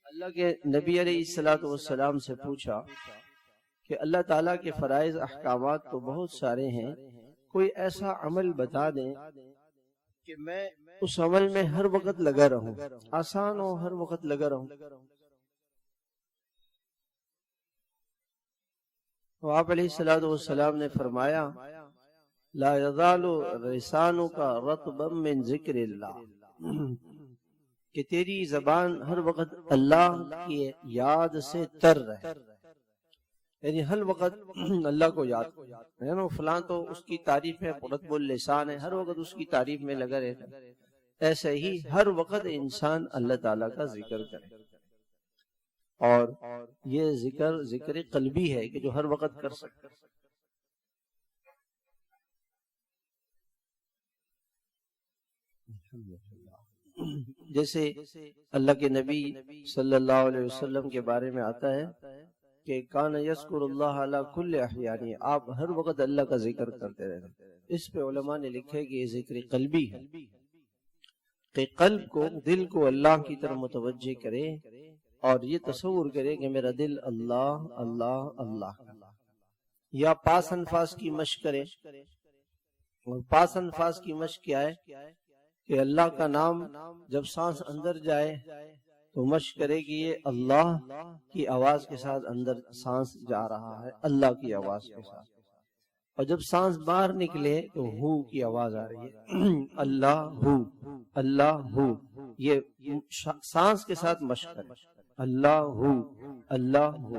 اللہ کے نبی علیہ الصلوۃ والسلام سے پوچھا کہ اللہ تعالیٰ کے فرائض احکامات تو بہت سارے ہیں، کوئی ایسا عمل بتا دیں کہ میں اس عمل میں ہر وقت لگا رہوں، آسان ہو، ہر وقت لگا رہوں۔ تو آپ علیہ الصلوۃ والسلام نے فرمایا لا یزال لسانک رطبا من ذکر اللہ، کہ تیری زبان ہر وقت اللہ کی یاد سے تر رہے، یعنی ہر وقت اللہ کو یاد ہے نا، فلاں تو اس کی تعریف میں رطب اللسان ہے، ہر وقت اس کی تعریف میں لگا رہتا ہے، ایسے ہی ہر وقت انسان اللہ تعالیٰ کا ذکر کرے، اور یہ ذکر قلبی ہے کہ جو ہر وقت کر سکتا ہے۔ جیسے اللہ کے نبی صلی اللہ علیہ وسلم کے بارے میں آتا ہے کہ کان یذکر اللہ علی کل احیان، آپ ہر وقت اللہ کا ذکر کرتے رہتے۔ اس پہ علماء نے لکھے کہ یہ ذکر قلبی ہے، کہ قلب کو، دل کو اللہ کی طرف متوجہ کرے اور یہ تصور کرے کہ میرا دل اللہ اللہ اللہ، یا پاس انفاس کی مشق کرے۔ اور پاس انفاس کی مشق کیا ہے کہ اللہ کا نام جب سانس اندر جائے تو مشق کرے کہ یہ اللہ کی آواز کے ساتھ اندر سانس جا رہا ہے، اللہ کی آواز کے ساتھ، اور جب سانس باہر نکلے تو ہو کی آواز آ رہی ہے، اللہ ہو اللہ ہو، یہ سانس کے ساتھ مشق کرے، اللہ ہو اللہ ہو۔